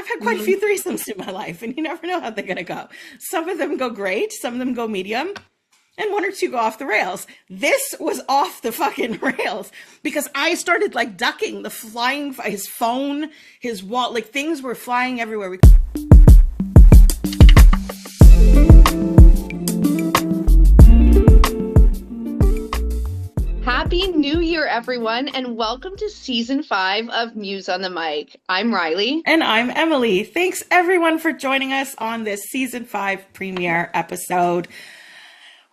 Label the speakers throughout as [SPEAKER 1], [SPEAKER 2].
[SPEAKER 1] I've had quite a few threesomes in my life, and you never know how they're going to go. Some of them go great, some of them go medium, and one or two go off the rails. This was off the fucking rails because I started like ducking the flying, his phone, his wall, like things were flying everywhere.
[SPEAKER 2] Happy New Year, everyone, and welcome to Season 5 of MUSE On The Mic. I'm Riley.
[SPEAKER 1] And I'm Emily. Thanks, everyone, for joining us on this Season 5 premiere episode.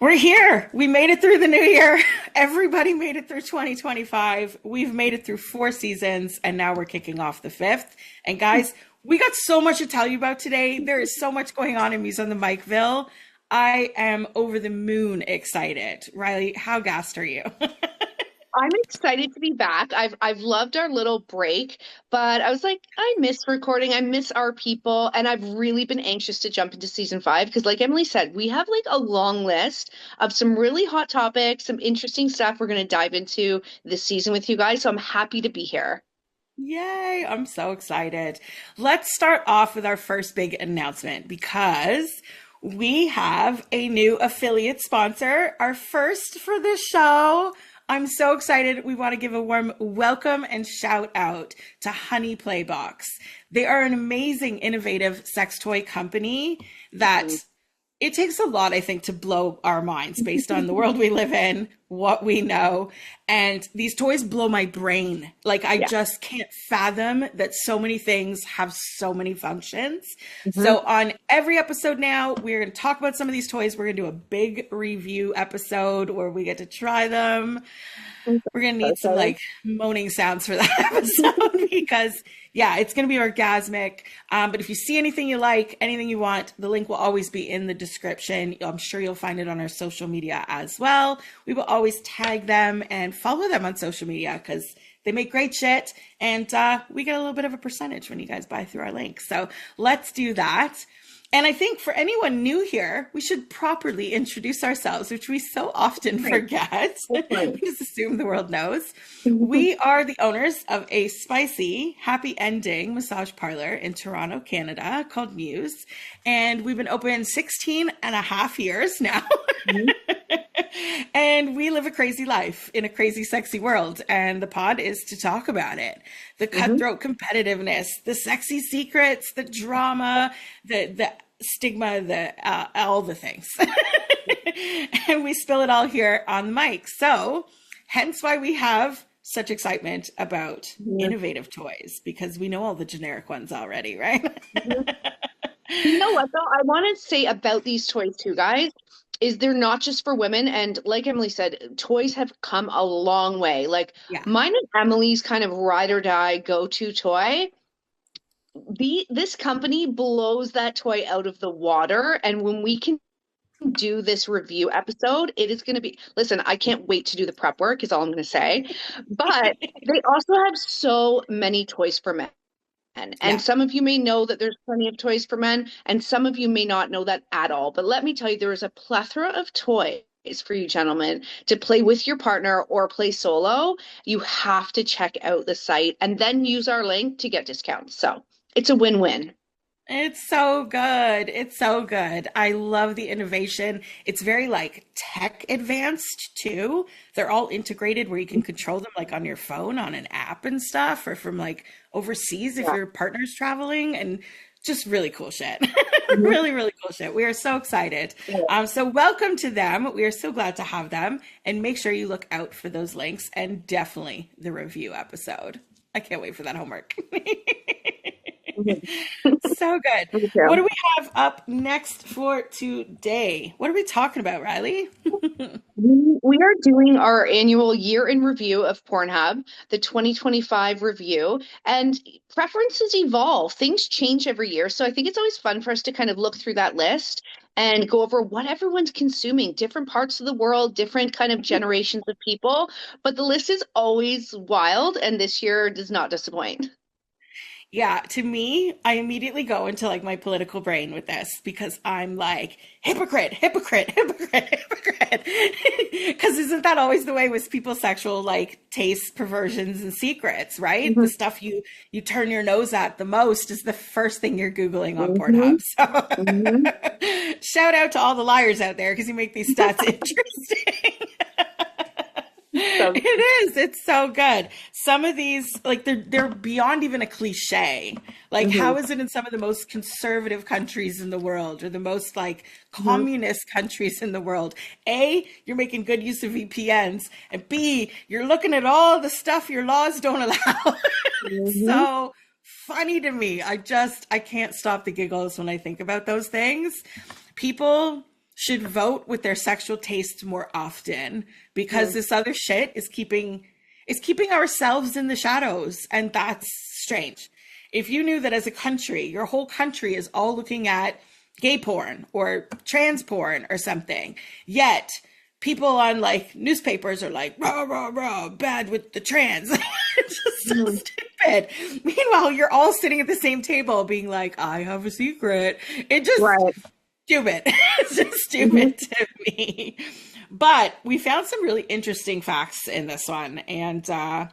[SPEAKER 1] We're here. We made it through the new year. Everybody made it through 2025. We've made it through 4 seasons, and now we're kicking off the 5th. And guys, we got so much to tell you about today. There is so much going on in MUSE On The Micville. I am over the moon excited. Riley, how gassed are you?
[SPEAKER 2] I'm excited to be back. I've loved our little break, but I was like, I miss recording. I miss our people, and I've really been anxious to jump into Season 5 because, like Emily said, we have like a long list of some really hot topics, some interesting stuff we're going to dive into this season with you guys. So I'm happy to be here.
[SPEAKER 1] Yay, I'm so excited. Let's start off with our first big announcement because we have a new affiliate sponsor, our first for the show. I'm so excited. We want to give a warm welcome and shout out to Honey Playbox. They are an amazing, innovative sex toy company that it takes a lot, I think, to blow our minds based on the world we live in, what we know. And these toys blow my brain. Like, I just can't fathom that so many things have so many functions. So on every episode now, we're going to talk about some of these toys. We're going to do a big review episode where we get to try them. We're going to need some like moaning sounds for that episode because it's going to be orgasmic. But if you see anything you like, anything you want, the link will always be in the description. I'm sure you'll find it on our social media as well. We will always tag them and follow them on social media because they make great shit. And we get a little bit of a percentage when you guys buy through our link. So let's do that. And I think for anyone new here, we should properly introduce ourselves, which we so often forget. We just assume the world knows. We are the owners of a spicy, happy ending massage parlor in Toronto, Canada called MUSE. And we've been open 16 and a half years now. And we live a crazy life in a crazy, sexy world. And the pod is to talk about it. The cutthroat competitiveness, the sexy secrets, the drama, the stigma, all the things. And we spill it all here on the mic. So hence why we have such excitement about innovative toys, because we know all the generic ones already, right?
[SPEAKER 2] You know what, though? I want to say about these toys too, guys, is they're not just for women. And like Emily said, toys have come a long way. Like mine and Emily's kind of ride or die go-to toy. This company blows that toy out of the water. And when we can do this review episode, it is going to be, listen, I can't wait to do the prep work is all I'm going to say. But they also have so many toys for men. And some of you may know that there's plenty of toys for men, and some of you may not know that at all. But let me tell you, there is a plethora of toys for you gentlemen to play with your partner or play solo. You have to check out the site and then use our link to get discounts. So it's a win-win.
[SPEAKER 1] It's so good. It's so good. I love the innovation. It's very like tech advanced too. They're all integrated where you can control them like on your phone on an app and stuff, or from like overseas if your partner's traveling, and just really cool shit. Really, really cool shit. We are so excited. So welcome to them. We are so glad to have them, and make sure you look out for those links and definitely the review episode. I can't wait for that homework. So good. What do we have up next for today? What are we talking about, Riley?
[SPEAKER 2] We are doing our annual year in review of PornHub, the 2025 review, and preferences evolve. Things change every year. So I think it's always fun for us to kind of look through that list and go over what everyone's consuming, different parts of the world, different kind of generations of people. But the list is always wild, and this year does not disappoint.
[SPEAKER 1] Yeah, to me, I immediately go into like my political brain with this because I'm like, hypocrite, hypocrite, hypocrite, hypocrite. Because isn't that always the way with people's sexual like tastes, perversions, and secrets, right? The
[SPEAKER 2] Mhm.
[SPEAKER 1] stuff you turn your nose at the most is the first thing you're Googling on
[SPEAKER 2] Mhm.
[SPEAKER 1] Pornhub. So
[SPEAKER 2] Mhm.
[SPEAKER 1] shout out to all the liars out there because you make these stats interesting.
[SPEAKER 2] So,
[SPEAKER 1] It is. It's so good. Some of these, like they're beyond even a cliche. Like, how
[SPEAKER 2] mhm.
[SPEAKER 1] is it in some of the most conservative countries in the world or the most like
[SPEAKER 2] Mhm.
[SPEAKER 1] communist countries in the world? A, you're making good use of VPNs, and B, you're looking at all the stuff your laws don't allow. It's
[SPEAKER 2] Mhm.
[SPEAKER 1] so funny to me. I can't stop the giggles when I think about those things. People should vote with their sexual tastes more often because
[SPEAKER 2] Mhm.
[SPEAKER 1] this other shit is keeping ourselves in the shadows, and that's strange. If you knew that as a country, your whole country is all looking at gay porn or trans porn or something, yet people on like newspapers are like rah rah rah bad with the trans. It's just so
[SPEAKER 2] Mhm.
[SPEAKER 1] stupid. Meanwhile, you're all sitting at the same table being like, I have a secret. It just
[SPEAKER 2] Right.
[SPEAKER 1] stupid. It's just
[SPEAKER 2] Mhm.
[SPEAKER 1] stupid to me. But we found some really interesting facts in this one. And I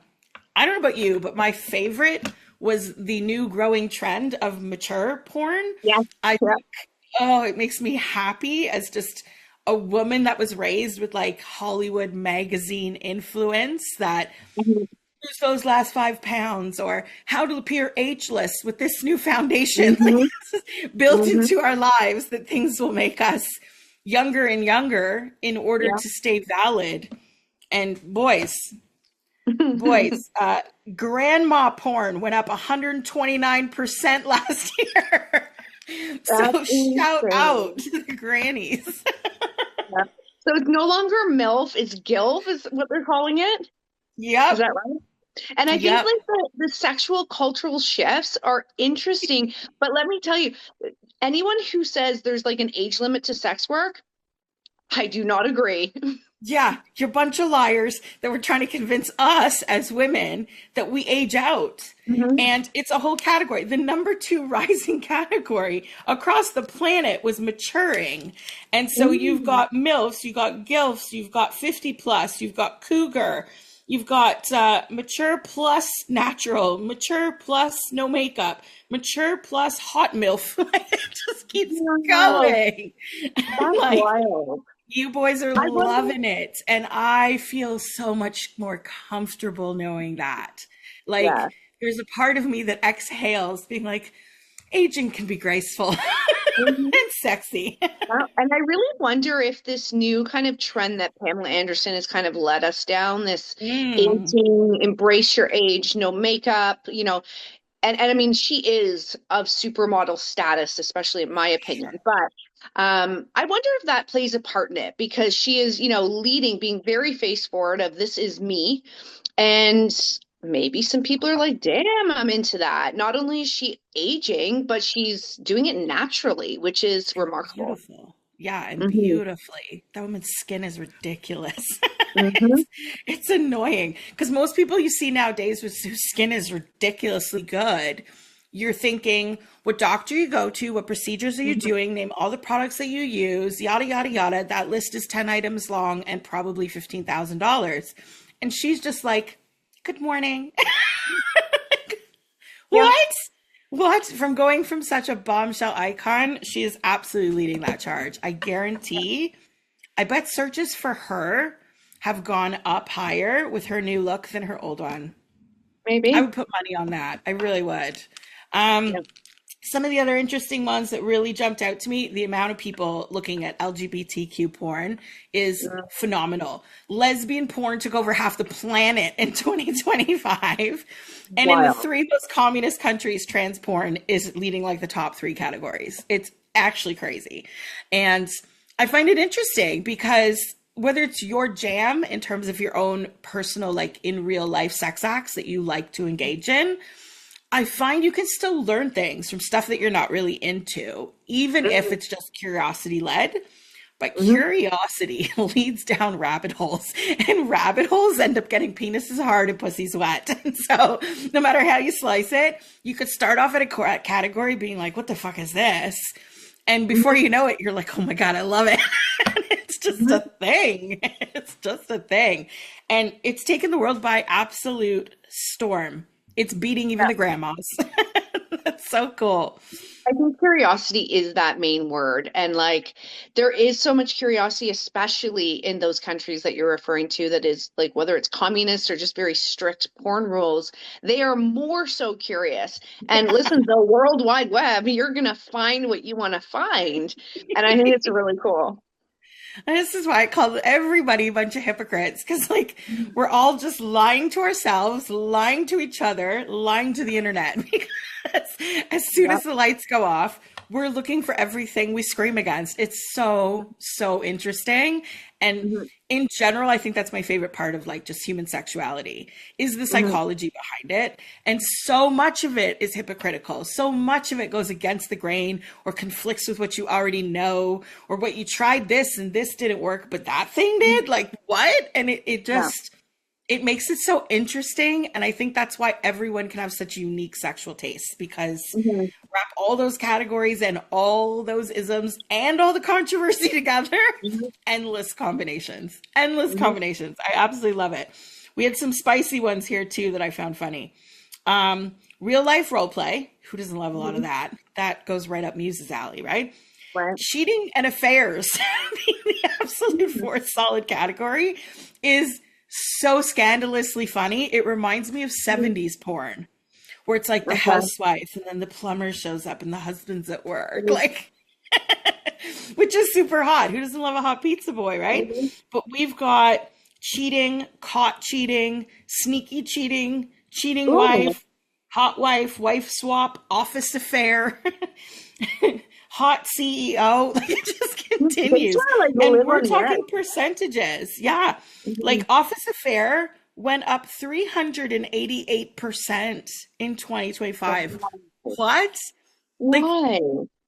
[SPEAKER 1] don't know about you, but my favorite was the new growing trend of mature porn.
[SPEAKER 2] Yeah.
[SPEAKER 1] I
[SPEAKER 2] Yeah.
[SPEAKER 1] think, oh, it makes me happy as just a woman that was raised with like Hollywood magazine influence that
[SPEAKER 2] Mhm.
[SPEAKER 1] lose those last 5 pounds or how to appear ageless with this new foundation like
[SPEAKER 2] Mhm.
[SPEAKER 1] built
[SPEAKER 2] Mhm.
[SPEAKER 1] into our lives that things will make us younger and younger in order
[SPEAKER 2] Yeah.
[SPEAKER 1] to stay valid. And boys, grandma porn went up 129% last year.
[SPEAKER 2] That's
[SPEAKER 1] So shout out
[SPEAKER 2] insane.
[SPEAKER 1] to the grannies.
[SPEAKER 2] Yeah. So it's no longer MILF, it's GILF, is what they're calling it. Is
[SPEAKER 1] Yep.
[SPEAKER 2] that right? And I think
[SPEAKER 1] Yep.
[SPEAKER 2] like the sexual cultural shifts are interesting. But let me tell you, anyone who says there's like an age limit to sex work, I do not agree.
[SPEAKER 1] Yeah, you're a bunch of liars that were trying to convince us as women that we age out.
[SPEAKER 2] Mhm.
[SPEAKER 1] And it's a whole category. The number two rising category across the planet was maturing. And so you've
[SPEAKER 2] Mm.
[SPEAKER 1] got MILFs, you've got GILFs, you've got 50 plus, you've got Cougar, you've got mature plus natural, mature plus no makeup, mature plus hot MILF. It just keeps
[SPEAKER 2] Wow,
[SPEAKER 1] going.
[SPEAKER 2] that's
[SPEAKER 1] Like,
[SPEAKER 2] wild.
[SPEAKER 1] you boys are
[SPEAKER 2] I wonder,
[SPEAKER 1] loving it. And I feel so much more comfortable knowing that.
[SPEAKER 2] yeah.
[SPEAKER 1] Like, there's a part of me that exhales, being like, aging can be graceful
[SPEAKER 2] Mhm.
[SPEAKER 1] and sexy.
[SPEAKER 2] Well, and I really wonder if this new kind of trend that Pamela Anderson has kind of led us down, this
[SPEAKER 1] Mm.
[SPEAKER 2] aging, embrace your age, no makeup, and I mean she is of supermodel status, especially in my opinion.
[SPEAKER 1] Sure.
[SPEAKER 2] But I wonder if that plays a part in it because she is, leading, being very face forward of this is me. And maybe some people are like, damn, I'm into that. Not only is she aging, but she's doing it naturally, which is remarkable.
[SPEAKER 1] Beautiful. Yeah, and
[SPEAKER 2] Hmm.
[SPEAKER 1] beautifully. That woman's skin is ridiculous.
[SPEAKER 2] Hmm.
[SPEAKER 1] It's annoying because most people you see nowadays whose skin is ridiculously good, you're thinking what doctor you go to, what procedures are you doing, name all the products that you use, yada, yada, yada. That list is 10 items long and probably $15,000. And she's just like, good morning.
[SPEAKER 2] Yeah.
[SPEAKER 1] What? What? From going from such a bombshell icon, she is absolutely leading that charge. I guarantee. I bet searches for her have gone up higher with her new look than her old one. I
[SPEAKER 2] Maybe.
[SPEAKER 1] would put money on that. I really would.
[SPEAKER 2] Yeah.
[SPEAKER 1] Some of the other interesting ones that really jumped out to me, the amount of people looking at LGBTQ porn is
[SPEAKER 2] Yeah.
[SPEAKER 1] phenomenal. Lesbian porn took over half the planet in 2025. And in the
[SPEAKER 2] Wild.
[SPEAKER 1] three most communist countries, trans porn is leading like the top three categories. It's actually crazy. And I find it interesting because whether it's your jam in terms of your own personal, like in real life sex acts that you like to engage in, I find you can still learn things from stuff that you're not really into, even if
[SPEAKER 2] Mhm.
[SPEAKER 1] it's just curiosity led. But curiosity leads down rabbit holes, and rabbit holes end up getting penises hard and pussies wet. And so no matter how you slice it, you could start off at a category being like, what the fuck is this? And before you know it, you're like, oh my God, I love it. And it's just a thing. It's just a thing. And it's taken the world by absolute storm. It's beating even the grandmas. That's so cool.
[SPEAKER 2] I think curiosity is that main word. And like, there is so much curiosity, especially in those countries that you're referring to, that is like, whether it's communist or just very strict porn rules, they are more so curious. And listen, the World Wide Web, you're going to find what you want to find. And I think it's really cool.
[SPEAKER 1] And this is why I call everybody a bunch of hypocrites, because like we're all just lying to ourselves, lying to each other, lying to the internet. Because as soon as the lights go off, we're looking for everything we scream against. It's so, so interesting. And in general, I think that's my favorite part of like just human sexuality is the psychology behind it. And so much of it is hypocritical. So much of it goes against the grain or conflicts with what you already know, or what you tried this and this didn't work, but that thing did. Like what? And it just... It makes it so interesting. And I think that's why everyone can have such unique sexual tastes, because wrap all those categories and all those isms and all the controversy together, endless combinations, combinations. I absolutely love it. We had some spicy ones here too that I found funny. Real life role play. Who doesn't love a lot of that? That goes right up Muse's alley, right? Cheating and affairs, the absolute fourth solid category, is so scandalously funny. It reminds me of 70s porn, where it's like the housewife and then the plumber shows up and the husband's at work, like, which is super hot. Who doesn't love a hot pizza boy, right? But we've got cheating, caught cheating, sneaky cheating, cheating wife, hot wife, wife swap, office affair, hot CEO. Like it just continues. And we're talking percentages. Yeah. Like office affair went up 388% in 2025. What?
[SPEAKER 2] Why?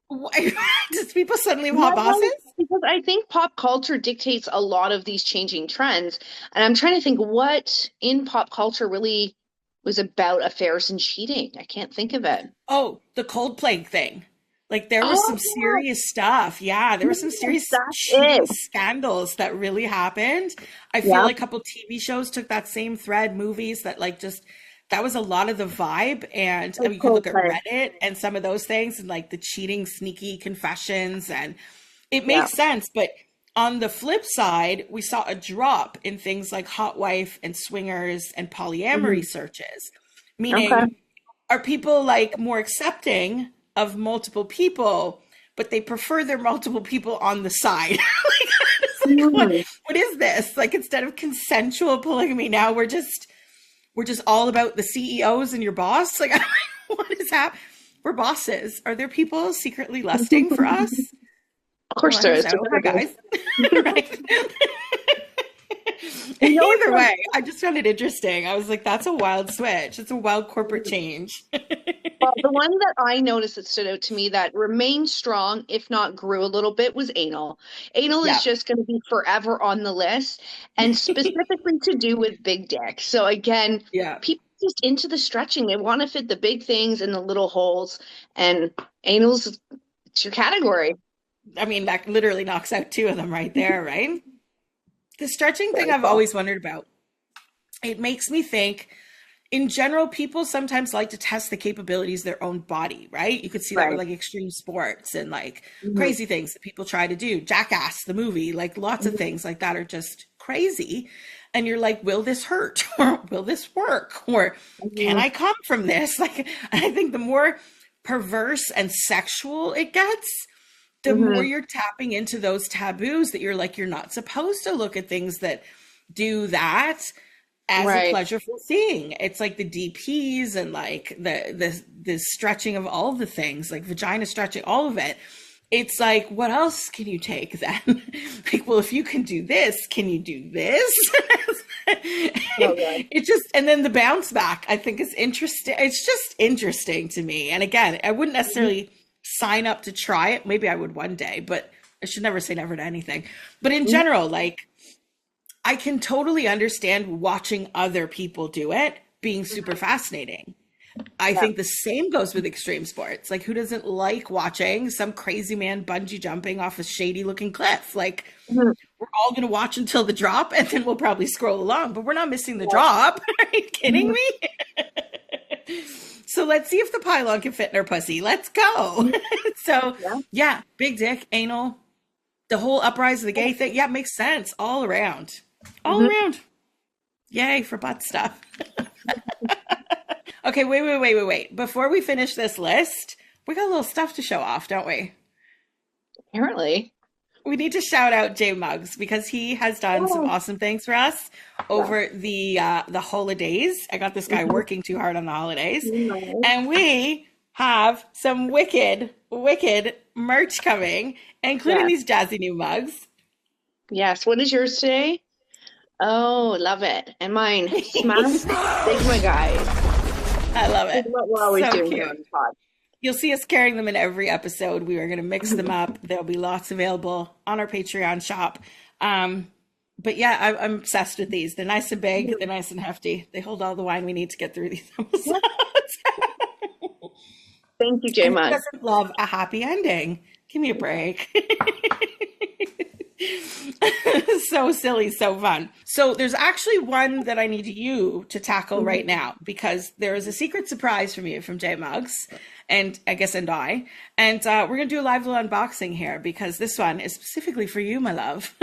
[SPEAKER 1] Like, does people suddenly want bosses?
[SPEAKER 2] Because I think pop culture dictates a lot of these changing trends. And I'm trying to think what in pop culture really was about affairs and cheating. I can't think of it.
[SPEAKER 1] Oh, the cold plague thing. Like there was some serious stuff. Yeah, there were some serious scandals that really happened. I feel like a couple TV shows took that same thread, movies that like just, that was a lot of the vibe. And I mean, you could look at Reddit and some of those things and like the cheating, sneaky confessions, and it makes sense. But on the flip side, we saw a drop in things like hot wife and swingers and polyamory searches, meaning are people like more accepting of multiple people, but they prefer their multiple people on the side. Like, what is this? Like instead of consensual polygamy, now we're just all about the CEOs and your boss. Like what is happening? We're bosses. Are there people secretly lusting for us?
[SPEAKER 2] Of course there is.
[SPEAKER 1] Hi guys. Right. Either way, I just found it interesting. I was like, that's a wild switch. It's a wild corporate change.
[SPEAKER 2] Well, the one that I noticed that stood out to me that remained strong, if not grew a little bit, was anal. Anal is just going to be forever on the list, and specifically to do with big dick. So again, people just into the stretching. They want to fit the big things in the little holes, and anal's it's your category.
[SPEAKER 1] I mean, that literally knocks out two of them right there, right? The stretching thing I've always wondered about. It makes me think, in general, people sometimes like to test the capabilities of their own body, right? You could see that with like extreme sports and like crazy things that people try to do. Jackass, the movie, like lots of things like that are just crazy. And you're like, will this hurt? Or will this work? Or can I come from this? Like, I think the more perverse and sexual it gets, the more you're tapping into those taboos that you're like, you're not supposed to look at things that do that as a pleasurable thing. It's like the DPs and like the stretching of all the things, like vagina stretching, all of it. It's like, what else can you take then? Like, well, if you can do this, can you do this? It just, and then the bounce back, I think is interesting. It's just interesting to me. And again, I wouldn't necessarily sign up to try it. Maybe I would one day, but I should never say never to anything, but in general, like, I can totally understand watching other people do it being super fascinating. I think the same goes with extreme sports. Like, who doesn't like watching some crazy man bungee jumping off a shady looking cliff? Like, we're all going to watch until the drop, and then we'll probably scroll along, but we're not missing the drop. Are you kidding me? So let's see if the pylon can fit in her pussy. Let's go. So yeah, big dick, anal, the whole uprise of the gay thing. Yeah, makes sense all around. All around. Yay for butt stuff. Okay, wait. Before we finish this list, we got a little stuff to show off, don't we?
[SPEAKER 2] Apparently.
[SPEAKER 1] We need to shout out Jay Muggs because he has done some awesome things for us over the holidays. I got this guy working too hard on the holidays. And we have some wicked merch coming, including these jazzy new mugs.
[SPEAKER 2] Yes. What is yours today? Oh, love it. And mine. Smash Sigma, guys.
[SPEAKER 1] I love it.
[SPEAKER 2] What we're always doing here on the pod. You'll
[SPEAKER 1] see us carrying them in every episode. We are going to mix them up. There'll be lots available on our Patreon shop. But yeah, I'm obsessed with these. They're nice and big. They're nice and hefty. They hold all the wine we need to get through these episodes.
[SPEAKER 2] Thank you, J. Mug.
[SPEAKER 1] Who doesn't love a happy ending? Give me a break. So silly, so fun. So there's actually one that I need you to tackle right now, because there is a secret surprise from you from J Muggs and I guess and I. And we're gonna do a live little unboxing here because this one is specifically for you, my love.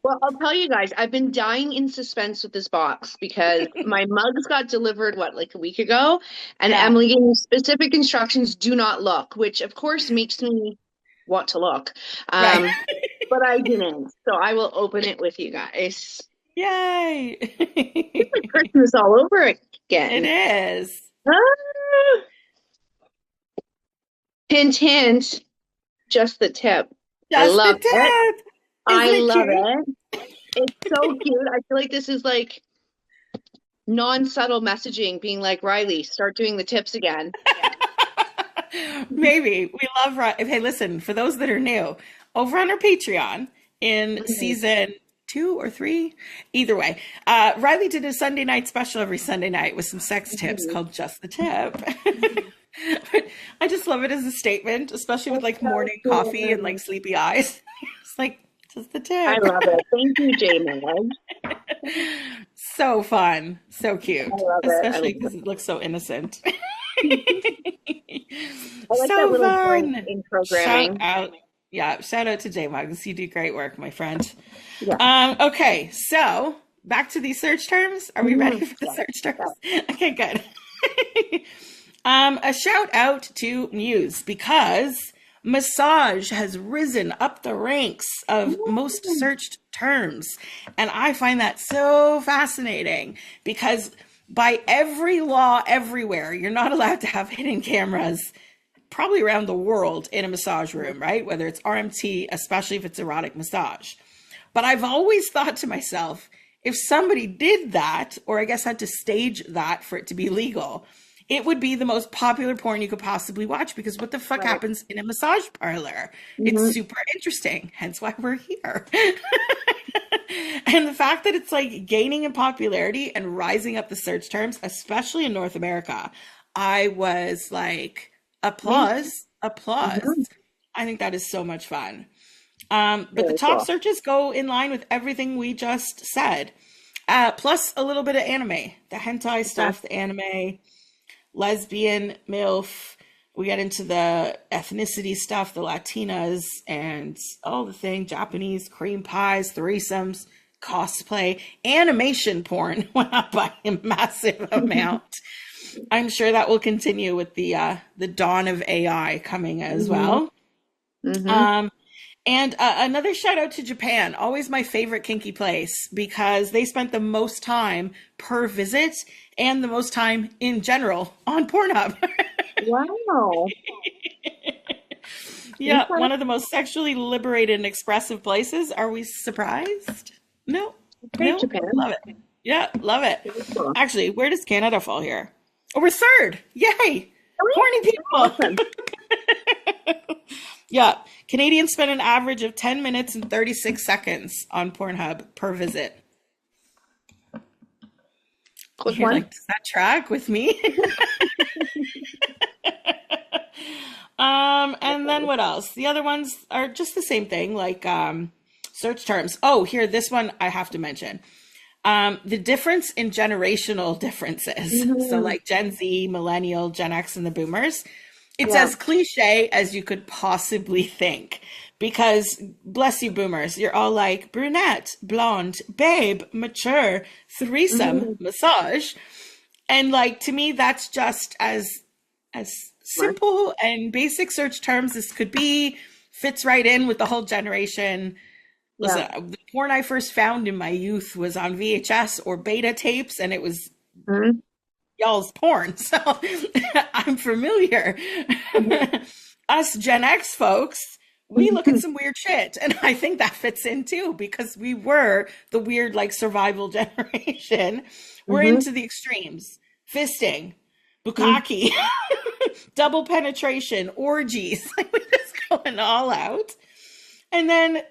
[SPEAKER 2] Well, I'll tell you guys, I've been dying in suspense with this box because my mugs got delivered, like a week ago, and Emily gave me specific instructions, do not look, which of course makes me want to look. But I didn't. So I will open it with you guys.
[SPEAKER 1] Yay!
[SPEAKER 2] It's like Christmas all over again.
[SPEAKER 1] It is.
[SPEAKER 2] Hint, hint. Just the tip. I love it. I love it. It's so cute. I feel like this is like non-subtle messaging, being like, Riley, start doing the tips again.
[SPEAKER 1] Maybe. We love Riley. Hey, listen, for those that are new, over on our Patreon in season 2 or 3, either way, Riley did a Sunday night special every Sunday night with some sex tips called Just the Tip. I just love it as a statement, especially with like morning coffee and like sleepy eyes. It's like, just the tip.
[SPEAKER 2] I love it. Thank you, Jamie.
[SPEAKER 1] So fun. So cute. Especially because it looks so innocent.
[SPEAKER 2] I like so that little fun in programming.
[SPEAKER 1] Shout out to J Muggs. You do great work, my friend. Yeah. Okay, so back to these search terms. Are we ready for the search terms? Okay, good. A shout out to MUSE because massage has risen up the ranks of most searched terms. And I find that so fascinating because by every law everywhere, you're not allowed to have hidden cameras probably around the world in a massage room, right? Whether it's RMT, especially if it's erotic massage. But I've always thought to myself, if somebody did that, or I guess had to stage that for it to be legal, it would be the most popular porn you could possibly watch, because what the fuck happens in a massage parlor? It's super interesting, hence why we're here. And the fact that it's like gaining in popularity and rising up the search terms, especially in North America, I was like, applause. I think that is so much fun. But the top searches go in line with everything we just said. Plus a little bit of anime, the hentai stuff, the anime, lesbian, MILF. We get into the ethnicity stuff, the Latinas, and all the thing, Japanese, cream pies, threesomes, cosplay, animation porn went up by a massive amount. I'm sure that will continue with the dawn of AI coming as well. And another shout out to Japan, always my favorite kinky place, because they spent the most time per visit and the most time in general on PornHub.
[SPEAKER 2] Wow.
[SPEAKER 1] Yeah, one of the most sexually liberated and expressive places. Are we surprised? No. No.
[SPEAKER 2] Japan.
[SPEAKER 1] Love it. Yeah, love it. Actually, where does Canada fall here? Oh, we're third. Yay. Horny people.
[SPEAKER 2] Awesome.
[SPEAKER 1] Yeah. Canadians spend an average of 10 minutes and 36 seconds on Pornhub per visit. You're like, does that track with me? And then what else? The other ones are just the same thing, like search terms. Oh, here, this one I have to mention. The difference in generational differences. So like Gen Z, Millennial, Gen X, and the Boomers. It's as cliche as you could possibly think. Because, bless you, Boomers, you're all like brunette, blonde, babe, mature, threesome, massage. And like, to me, that's just as simple and basic search terms as could be, fits right in with the whole generation. Listen, the porn I first found in my youth was on VHS or beta tapes, and it was y'all's porn. So I'm familiar. Us Gen X folks, we look at some weird shit. And I think that fits in too, because we were the weird, like, survival generation. We're into the extremes. Fisting, bukkake, double penetration, orgies. Like, we're just going all out. And then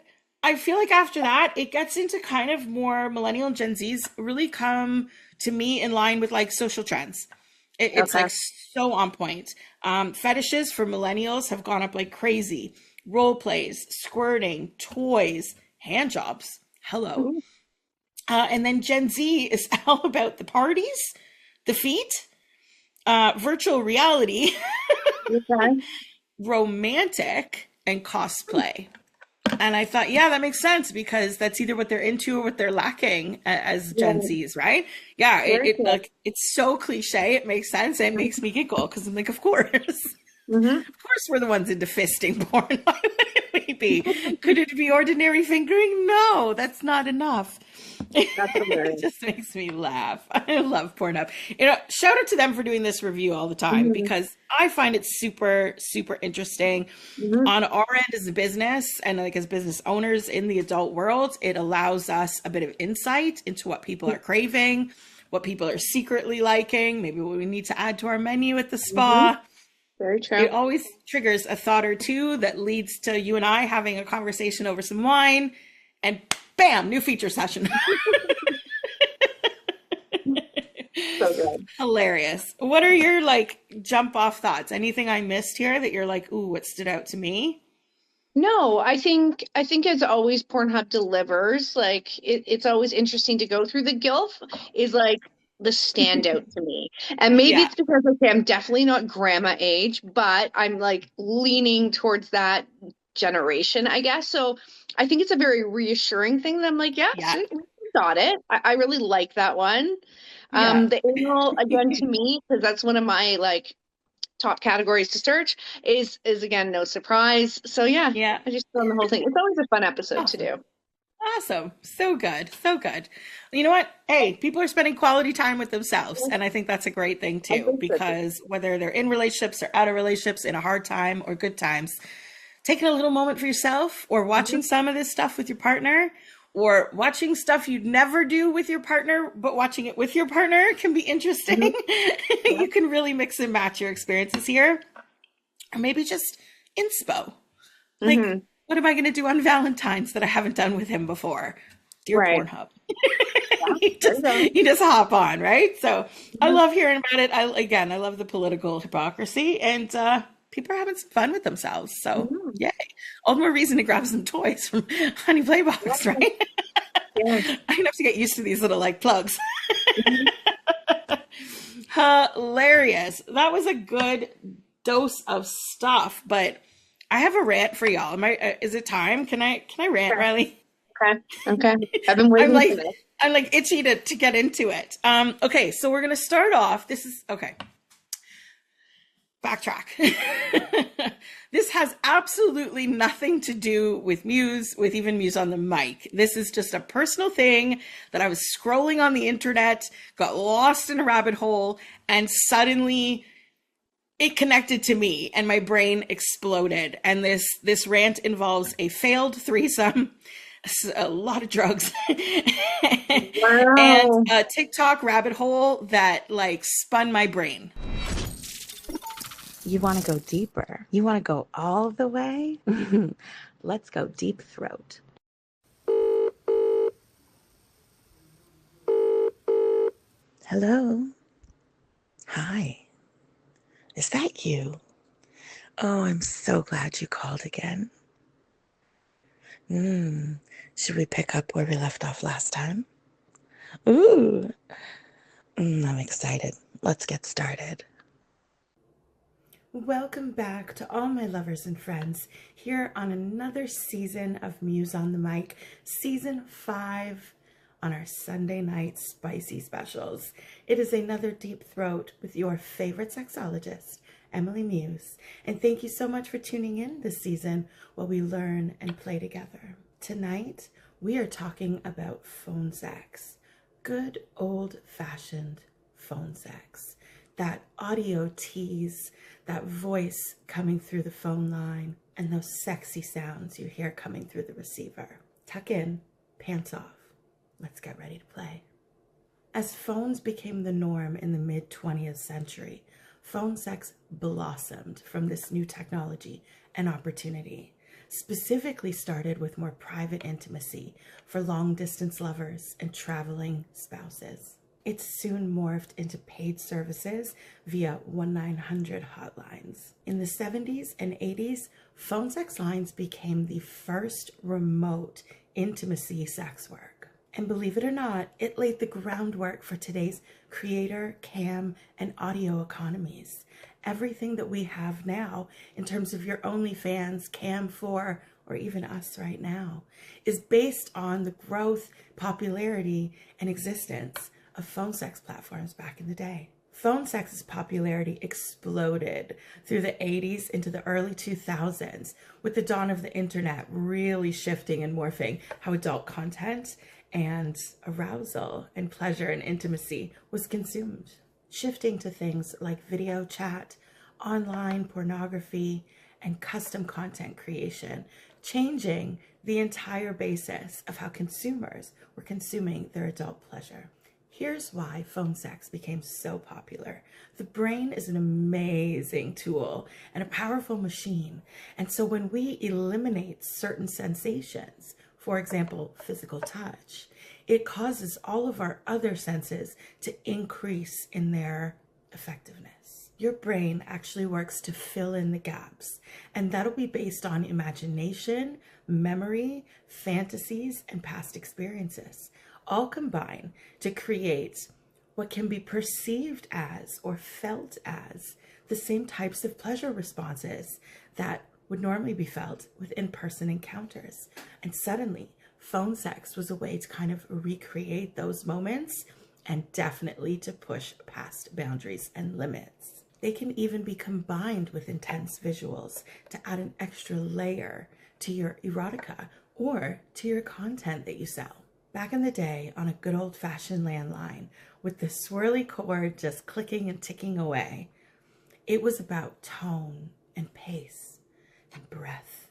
[SPEAKER 1] I feel like after that, it gets into kind of more millennial and Gen Zs really come to me in line with like social trends. It's like so on point. Fetishes for millennials have gone up like crazy. Role plays, squirting, toys, hand jobs. Hello. And then Gen Z is all about the parties, the feet, virtual reality, romantic, and cosplay. And I thought, yeah, that makes sense, because that's either what they're into or what they're lacking as Gen Zs, right? Yeah, it's so cliche. It makes sense. It makes me giggle because I'm like, of course. Of course we're the ones into fisting porn. Why would we be? Could it be ordinary fingering? No, that's not enough. It just makes me laugh. I love Pornhub. You know, shout out to them for doing this review all the time, because I find it super, super interesting. On our end as a business and like as business owners in the adult world, it allows us a bit of insight into what people are craving, what people are secretly liking, maybe what we need to add to our menu at the spa.
[SPEAKER 2] Very true.
[SPEAKER 1] It always triggers a thought or two that leads to you and I having a conversation over some wine, and bam, new feature session.
[SPEAKER 2] So good.
[SPEAKER 1] Hilarious. What are your like jump off thoughts? Anything I missed here that you're like, ooh, what stood out to me?
[SPEAKER 2] No, I think as always, Pornhub delivers. Like it's always interesting to go through. The GILF is like the standout to me. And maybe it's because, okay, I'm definitely not grandma age, but I'm like leaning towards that generation, I guess. So I think it's a very reassuring thing that I'm like, we got it. I really like that one. The anal, again, to me, because that's one of my like top categories to search, is again no surprise. So I just found the whole thing. It's always a fun episode to do.
[SPEAKER 1] Awesome. So good. So good. You know what? Hey, people are spending quality time with themselves. And I think that's a great thing too, because whether they're in relationships or out of relationships, in a hard time or good times, taking a little moment for yourself, or watching some of this stuff with your partner, or watching stuff you'd never do with your partner, but watching it with your partner can be interesting. You can really mix and match your experiences here. Or maybe just inspo. Like, what am I going to do on Valentine's that I haven't done with him before? Dear Pornhub. you just hop on, right? So I love hearing about it. I love the political hypocrisy, and people are having some fun with themselves. So yay. All the more reason to grab some toys from Honey Playbox, right? I'm gonna have to get used to these little like plugs. Hilarious. That was a good dose of stuff, but I have a rant for y'all. Is it time? Can I rant, Riley?
[SPEAKER 2] Okay. I've been waiting for this.
[SPEAKER 1] I'm like itchy to get into it. Okay, so we're gonna start off. This is okay. Backtrack. This has absolutely nothing to do with Muse, with even Muse on the Mic. This is just a personal thing that I was scrolling on the internet, got lost in a rabbit hole, and suddenly it connected to me and my brain exploded. And this rant involves a failed threesome, a lot of drugs, and a TikTok rabbit hole that like spun my brain. You want to go deeper? You want to go all the way? Let's go deep throat. Hello? Hi. Is that you? Oh, I'm so glad you called again. Should we pick up where we left off last time? Ooh. I'm excited. Let's get started. Welcome back to all my lovers and friends here on another season of Muse on the Mic, season 5 on our Sunday night spicy specials. It is another deep throat with your favorite sexologist, Emily Muse, and thank you so much for tuning in this season while we learn and play together. Tonight, we are talking about phone sex, good old-fashioned phone sex. That audio tease, that voice coming through the phone line, and those sexy sounds you hear coming through the receiver. Tuck in, pants off. Let's get ready to play. As phones became the norm in the mid-20th century, phone sex blossomed from this new technology and opportunity. Specifically started with more private intimacy for long-distance lovers and traveling spouses. It soon morphed into paid services via 1-900 hotlines. In the 70s and 80s, phone sex lines became the first remote intimacy sex work. And believe it or not, it laid the groundwork for today's creator, cam, and audio economies. Everything that we have now in terms of your OnlyFans, Cam4, or even us right now, is based on the growth, popularity, and existence of phone sex platforms back in the day. Phone sex's popularity exploded through the 80s into the early 2000s, with the dawn of the internet really shifting and morphing how adult content and arousal and pleasure and intimacy was consumed, shifting to things like video chat, online pornography, and custom content creation, changing the entire basis of how consumers were consuming their adult pleasure. Here's why phone sex became so popular. The brain is an amazing tool and a powerful machine. And so when we eliminate certain sensations, for example, physical touch, it causes all of our other senses to increase in their effectiveness. Your brain actually works to fill in the gaps, and that'll be based on imagination, memory, fantasies, and past experiences, all combine to create what can be perceived as or felt as the same types of pleasure responses that would normally be felt with in-person encounters. And suddenly, phone sex was a way to kind of recreate those moments and definitely to push past boundaries and limits. They can even be combined with intense visuals to add an extra layer to your erotica or to your content that you sell. Back in the day, on a good old-fashioned landline, with the swirly cord just clicking and ticking away, it was about tone and pace and breath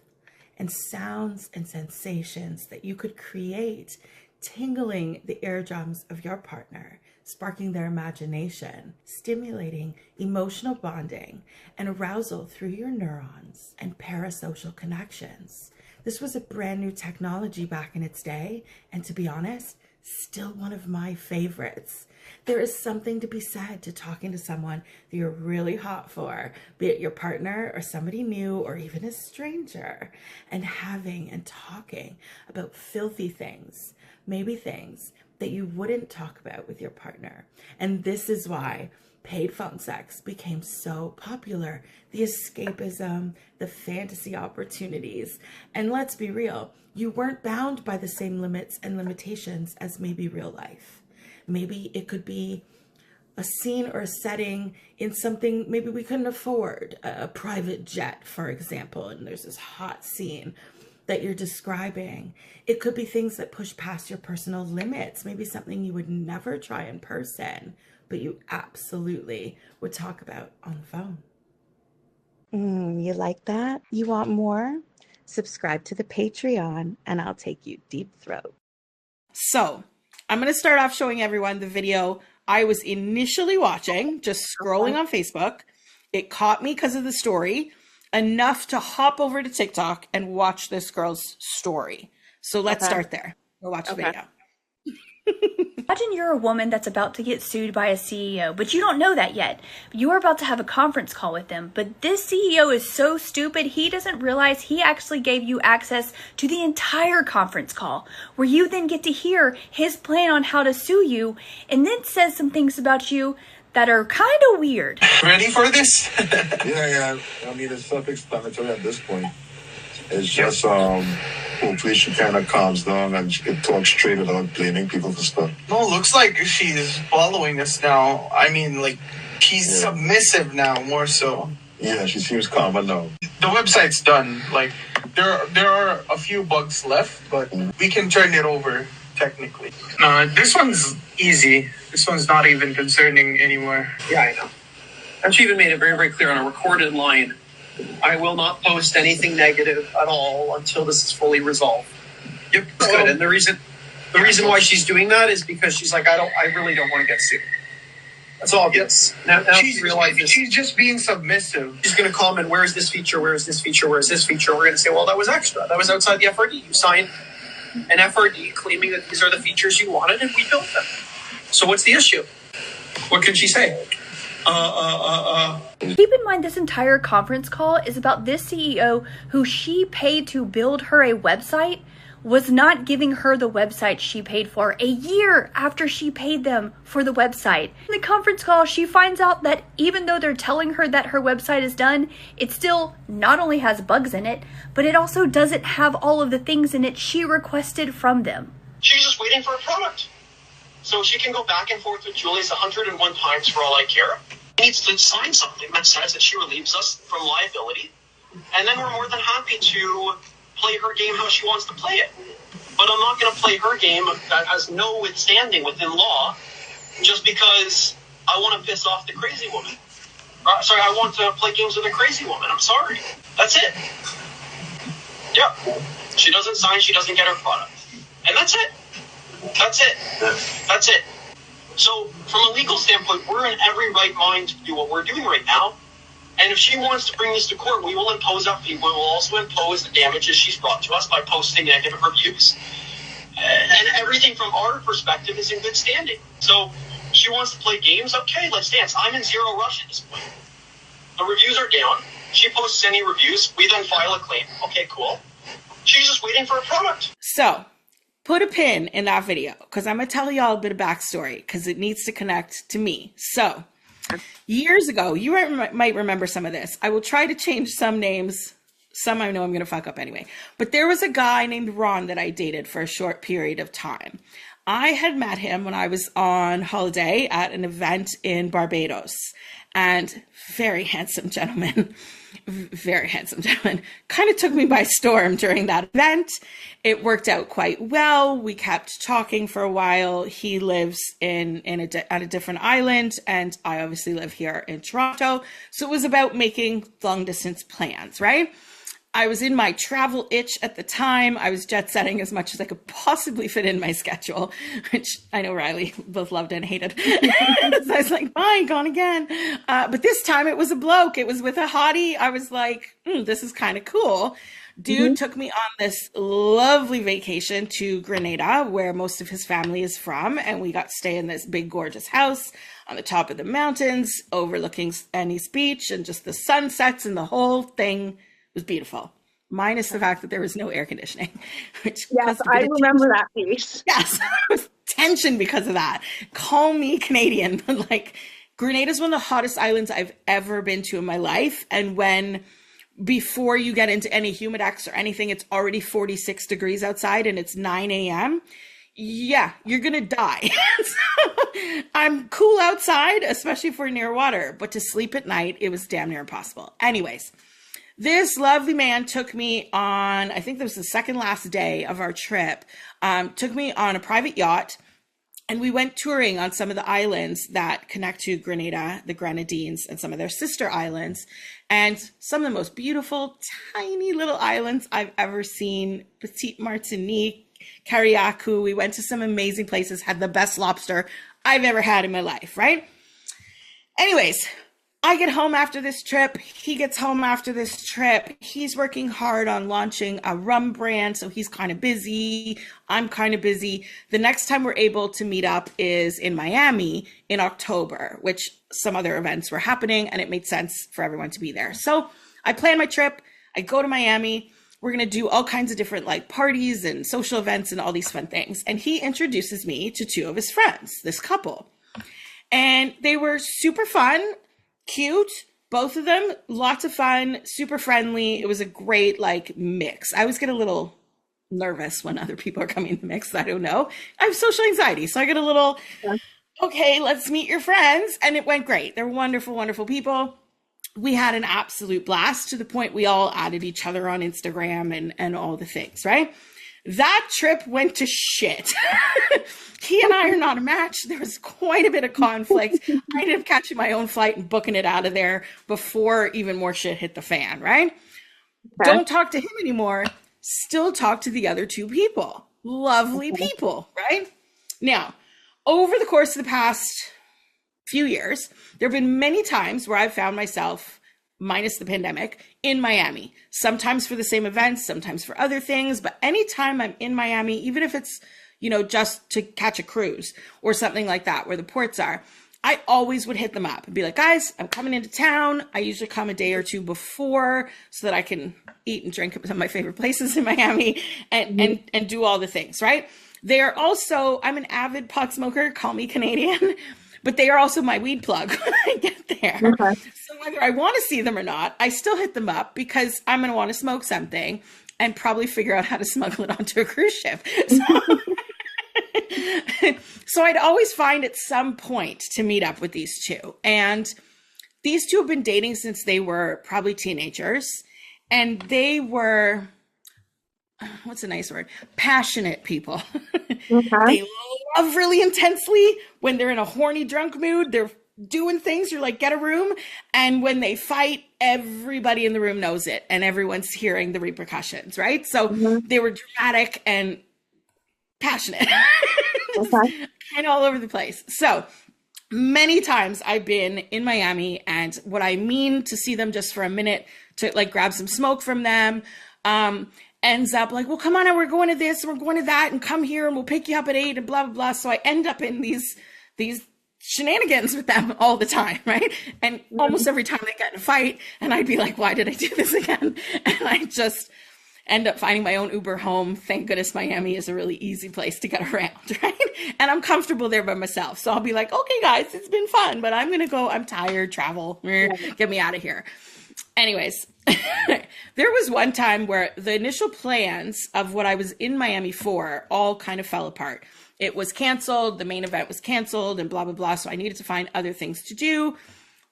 [SPEAKER 1] and sounds and sensations that you could create, tingling the eardrums of your partner, sparking their imagination, stimulating emotional bonding and arousal through your neurons and parasocial connections. This was a brand new technology back in its day, and to be honest, still one of my favorites. There is something to be said to talking to someone that you're really hot for, be it your partner or somebody new or even a stranger, and having and talking about filthy things, maybe things that you wouldn't talk about with your partner. And this is why paid phone sex became so popular. The escapism, the fantasy opportunities. And let's be real, you weren't bound by the same limits and limitations as maybe real life. Maybe it could be a scene or a setting in something maybe we couldn't afford, a private jet, for example, and there's this hot scene that you're describing. It could be things that push past your personal limits, maybe something you would never try in person, but you absolutely would talk about on the phone. You like that? You want more? Subscribe to the Patreon and I'll take you deep throat. So I'm going to start off showing everyone the video I was initially watching, just scrolling on Facebook. it caught me because of the story, enough to hop over to TikTok and watch this girl's story. So let's start there. We'll watch the video.
[SPEAKER 3] Imagine you're a woman that's about to get sued by a CEO, but you don't know that yet. You are about to have a conference call with them, but this CEO is so stupid, he doesn't realize he actually gave you access to the entire conference call, where you then get to hear his plan on how to sue you, and then says some things about you that are kind of weird.
[SPEAKER 4] Ready for this?
[SPEAKER 5] Yeah. I mean, it's self-explanatory at this point. It's just, hopefully she kind of calms down and she can talk straight without blaming people for stuff.
[SPEAKER 4] No, looks like she's following us now. I mean, like, she's submissive now, more so.
[SPEAKER 5] Yeah, she seems calmer now.
[SPEAKER 4] The website's done. Like, there are a few bugs left, but we can turn it over, technically. No, this one's easy. This one's not even concerning anymore.
[SPEAKER 6] Yeah, I know. And she even made it very, very clear on a recorded line. I will not post anything negative at all until this is fully resolved.
[SPEAKER 4] Yep.
[SPEAKER 6] It's good. And the reason why she's doing that is because she's like, I really don't want to get sued. That's all it is. Now
[SPEAKER 4] she's just being submissive.
[SPEAKER 6] She's going to comment, where is this feature? Where is this feature? Where is this feature? We're going to say, well, that was extra. That was outside the FRD. You signed an FRD claiming that these are the features you wanted, and we built them. So what's the issue? What can she say?
[SPEAKER 3] Keep in mind, this entire conference call is about this CEO who she paid to build her a website was not giving her the website she paid for a year after she paid them for the website. In the conference call, she finds out that even though they're telling her that her website is done, it still not only has bugs in it, but it also doesn't have all of the things in it she requested from them.
[SPEAKER 7] She's just waiting for a product. So she can go back and forth with Julius 101 times for all I care. She needs to sign something that says that she relieves us from liability. And then we're more than happy to play her game how she wants to play it. But I'm not going to play her game that has no withstanding within law just because I want to piss off the crazy woman. I want to play games with a crazy woman. I'm sorry. That's it. Yeah. She doesn't sign, she doesn't get her product. And that's it. That's it. That's it. So, from a legal standpoint, we're in every right mind to do what we're doing right now. And if she wants to bring this to court, we will impose that fee. We will also impose the damages she's brought to us by posting negative reviews. And everything from our perspective is in good standing. So, she wants to play games? Okay, let's dance. I'm in zero rush at this point. The reviews are down. She posts any reviews. We then file a claim. Okay, cool. She's just waiting for a product.
[SPEAKER 1] So, put a pin in that video because I'm going to tell y'all a bit of backstory because it needs to connect to me. So, years ago, you might remember some of this. I will try to change some names. Some I know I'm going to fuck up anyway. But there was a guy named Ron that I dated for a short period of time. I had met him when I was on holiday at an event in Barbados. And very handsome gentleman. Very handsome gentleman. Kind of took me by storm during that event. It worked out quite well. We kept talking for a while. He lives at a different island, and I obviously live here in Toronto. So it was about making long distance plans, right? I was in my travel itch at the time. I was jet setting as much as I could possibly fit in my schedule, which I know Riley both loved and hated. So I was like, fine, gone again. But this time it was a bloke. It was with a hottie. I was like, this is kind of cool. Dude took me on this lovely vacation to Grenada, where most of his family is from. And we got to stay in this big, gorgeous house on the top of the mountains, overlooking Ennis Beach, and just the sunsets and the whole thing was beautiful, minus the fact that there was no air conditioning. Which
[SPEAKER 2] yes, I remember that piece.
[SPEAKER 1] Yes, there was tension because of that. Call me Canadian, but like Grenada is one of the hottest islands I've ever been to in my life. And before you get into any humidex or anything, it's already 46 degrees outside and it's 9 a.m. Yeah, you're going to die. So, I'm cool outside, especially if we're near water, but to sleep at night, it was damn near impossible. Anyways, this lovely man took me on, I think that was the second last day of our trip, took me on a private yacht, and we went touring on some of the islands that connect to Grenada, the Grenadines, and some of their sister islands, and some of the most beautiful, tiny little islands I've ever seen. Petite Martinique, Carriacou. We went to some amazing places, had the best lobster I've ever had in my life, right? Anyways, I get home after this trip. He gets home after this trip. He's working hard on launching a rum brand, so he's kind of busy. I'm kind of busy. The next time we're able to meet up is in Miami in October, which some other events were happening, and it made sense for everyone to be there. So I plan my trip. I go to Miami. We're going to do all kinds of different like parties and social events and all these fun things. And he introduces me to two of his friends, this couple. And they were super fun. Cute, both of them, lots of fun, super friendly. It was a great like mix. I always get a little nervous when other people are coming in the mix. I don't know. I have social anxiety, so I get a little, okay, let's meet your friends. And it went great. They're wonderful, wonderful people. We had an absolute blast to the point we all added each other on Instagram and all the things, right? That trip went to shit. He and I are not a match. There was quite a bit of conflict. I ended up catching my own flight and booking it out of there before even more shit hit the fan, right? Okay. Don't talk to him anymore. Still talk to the other two people. Lovely people, right? Now, over the course of the past few years, there have been many times where I've found myself, minus the pandemic, in Miami, sometimes for the same events, sometimes for other things. But anytime I'm in Miami, even if it's, you know, just to catch a cruise or something like that, where the ports are, I always would hit them up and be like, guys, I'm coming into town. I usually come a day or two before so that I can eat and drink at some of my favorite places in Miami and do all the things, right? They are also, I'm an avid pot smoker, call me Canadian, but they are also my weed plug when I get there. Okay. So whether I want to see them or not, I still hit them up because I'm going to want to smoke something and probably figure out how to smuggle it onto a cruise ship. So I'd always find at some point to meet up with these two. And these two have been dating since they were probably teenagers. And they were, what's a nice word? Passionate people. They love really intensely. When they're in a horny drunk mood, they're doing things. You're like, get a room. And when they fight, everybody in the room knows it. And everyone's hearing the repercussions, right? So they were dramatic and passionate. Kind of all over the place. So many times I've been in Miami, and what I mean to see them just for a minute to like grab some smoke from them, ends up like, well, come on, we're going to this, we're going to that, and come here, and we'll pick you up at 8, and blah, blah, blah. So I end up in these shenanigans with them all the time, right? And almost every time they get in a fight, and I'd be like, why did I do this again? And I just end up finding my own Uber home. Thank goodness Miami is a really easy place to get around, right? And I'm comfortable there by myself. So I'll be like, okay, guys, it's been fun, but I'm going to go. I'm tired, travel, get me out of here. Anyways, there was one time where the initial plans of what I was in Miami for all kind of fell apart. It was canceled. The main event was canceled and blah, blah, blah. So I needed to find other things to do.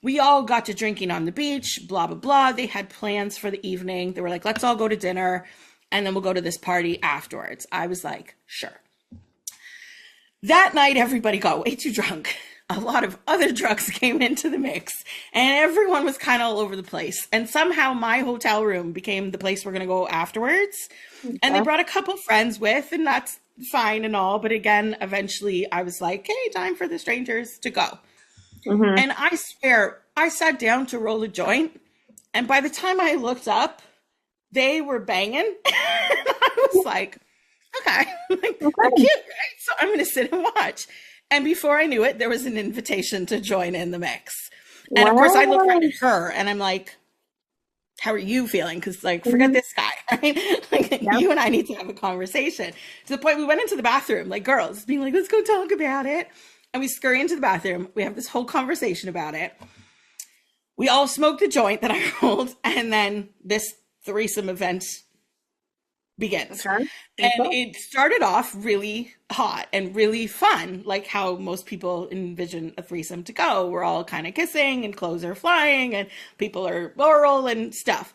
[SPEAKER 1] We all got to drinking on the beach, blah, blah, blah. They had plans for the evening. They were like, let's all go to dinner and then we'll go to this party afterwards. I was like, sure. That night, everybody got way too drunk. A lot of other drugs came into the mix and everyone was kind of all over the place. And somehow my hotel room became the place we're going to go afterwards. And they brought a couple friends with, and that's fine and all. But again, eventually I was like, hey, time for the strangers to go. And I swear, I sat down to roll a joint, and by the time I looked up, they were banging. And I was like, okay, they're cute, right? So I'm going to sit and watch. And before I knew it, there was an invitation to join in the mix. And of course, I look right at her, and I'm like, how are you feeling? Because, like, forget this guy, right? Like, you and I need to have a conversation. To the point we went into the bathroom, like girls, being like, let's go talk about it. And we scurry into the bathroom. We have this whole conversation about it. We all smoked the joint that I rolled. And then this threesome event begins. And it started off really hot and really fun, like how most people envision a threesome to go. We're all kind of kissing and clothes are flying and people are oral and stuff.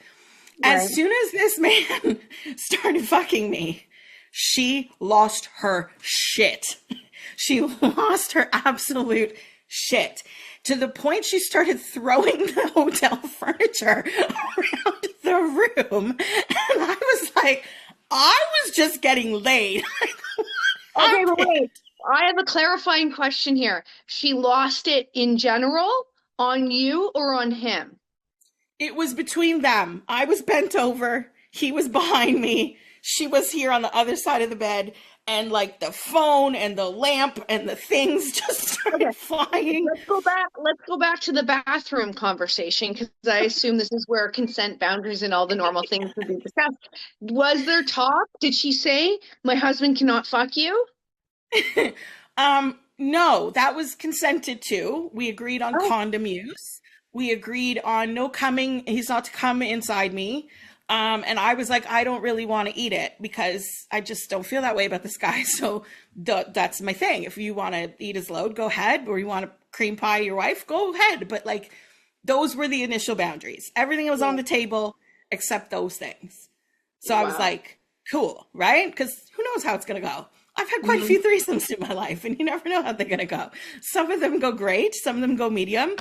[SPEAKER 1] As soon as this man started fucking me, she lost her shit. She lost her absolute shit to the point she started throwing the hotel furniture around the room. And I was like, I was just getting laid.
[SPEAKER 2] Okay, but wait. I have a clarifying question here. She lost it in general, On you or on him?
[SPEAKER 1] It was between them. I was bent over. He was behind me. She was here on the other side of the bed. And like the phone and the lamp and the things just started flying.
[SPEAKER 2] Let's go back to the bathroom conversation, because I assume this is where consent, boundaries, and all the normal things would be discussed. Was there talk? Did she say, my husband cannot fuck you?
[SPEAKER 1] No, that was consented to. We agreed on condom use. We agreed on no coming. He's not to come inside me. And I was like, I don't really want to eat it because I just don't feel that way about this guy. So that's my thing. If you want to eat his load, go ahead. Or you want to cream pie your wife, go ahead. But like, those were the initial boundaries. Everything was on the table except those things. So I was like, cool, right? Because who knows how it's going to go. I've had quite a few threesomes in my life, and you never know how they're going to go. Some of them go great. Some of them go medium.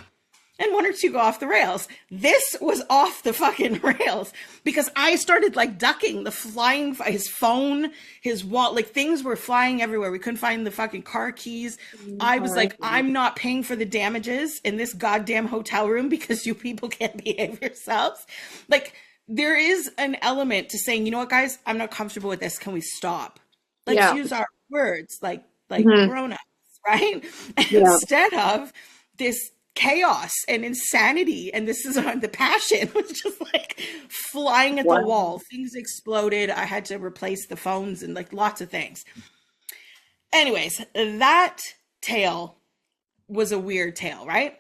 [SPEAKER 1] And one or two go off the rails. This was off the fucking rails because I started like ducking the flying, his phone, his wallet, like things were flying everywhere. We couldn't find the fucking car keys. I was like, I'm not paying for the damages in this goddamn hotel room because you people can't behave yourselves. Like there is an element to saying, you know what, guys, I'm not comfortable with this. Can we stop? Let's use our words like grown-ups, right? Instead of this chaos and insanity, and this is on the passion was just like flying at the wall. Things exploded. I had to replace the phones and like lots of things. Anyways, that tale was a weird tale, right?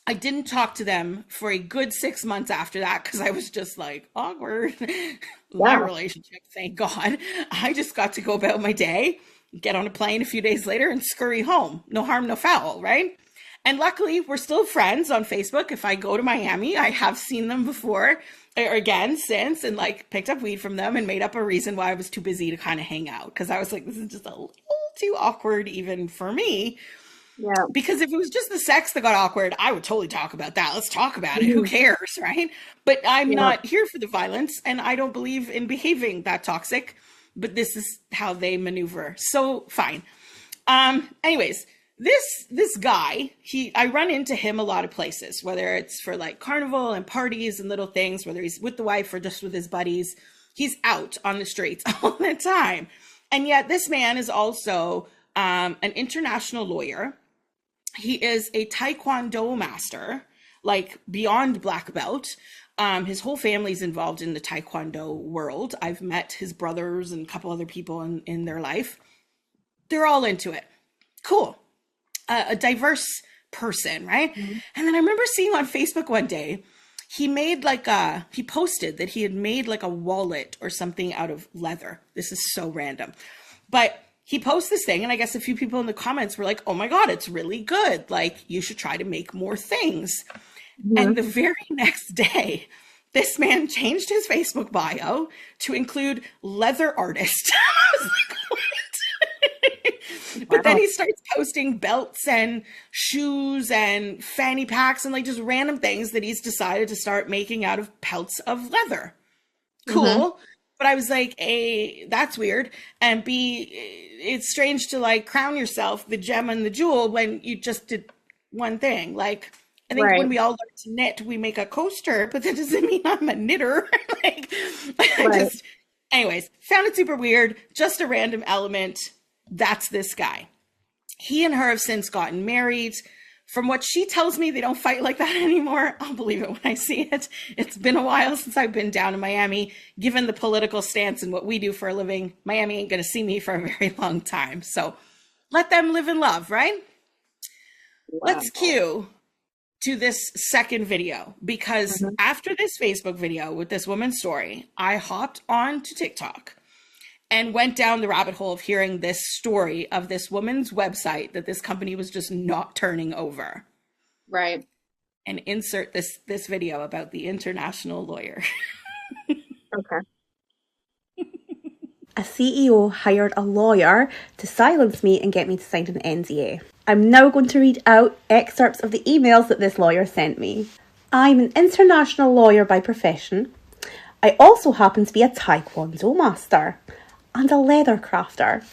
[SPEAKER 1] I didn't talk to them for a good 6 months after that because I was just like awkward. That relationship, thank God. I just got to go about my day, get on a plane a few days later and scurry home. No harm, no foul, right? And luckily, we're still friends on Facebook. If I go to Miami, I have seen them before or again since and like picked up weed from them and made up a reason why I was too busy to kind of hang out. Because I was like, this is just a little too awkward even for me. Yeah. Because if it was just the sex that got awkward, I would totally talk about that. Let's talk about it. Who cares, right? But I'm not here for the violence and I don't believe in behaving that toxic. But this is how they maneuver. So fine. Anyways. This guy, I run into him a lot of places, whether it's for like carnival and parties and little things, whether he's with the wife or just with his buddies, he's out on the streets all the time. And yet this man is also an international lawyer. He is a Taekwondo master, like beyond black belt. His whole family's involved in the Taekwondo world. I've met his brothers and a couple other people in their life. They're all into it. Cool. A diverse person, right? And then I remember seeing on Facebook one day, he posted that he had made like a wallet or something out of leather. This is so random. But he posted this thing, and I guess a few people in the comments were like, oh my God, it's really good. Like, you should try to make more things. And the very next day, this man changed his Facebook bio to include leather artist. I was like, what? But then he starts posting belts and shoes and fanny packs and like just random things that he's decided to start making out of pelts of leather. Cool. But I was like, A, that's weird. And B, it's strange to like crown yourself the gem and the jewel when you just did one thing. Like, I think when we all learn to knit, we make a coaster, but that doesn't mean I'm a knitter. Like, anyways, found it super weird. Just a random element. That's this guy. He and her have since gotten married. From what she tells me, they don't fight like that anymore. I'll believe it when I see it. It's been a while since I've been down in Miami. Given the political stance and what we do for a living, Miami ain't going to see me for a very long time. So let them live in love, right? Wow. Let's cue to this second video, because after this Facebook video with this woman's story, I hopped on to TikTok and went down the rabbit hole of hearing this story of this woman's website that this company was just not turning over.
[SPEAKER 2] Right.
[SPEAKER 1] And insert this video about the international lawyer.
[SPEAKER 2] Okay.
[SPEAKER 8] A CEO hired a lawyer to silence me and get me to sign an NDA. I'm now going to read out excerpts of the emails that this lawyer sent me. I'm an international lawyer by profession. I also happen to be a Taekwondo master and a leather crafter.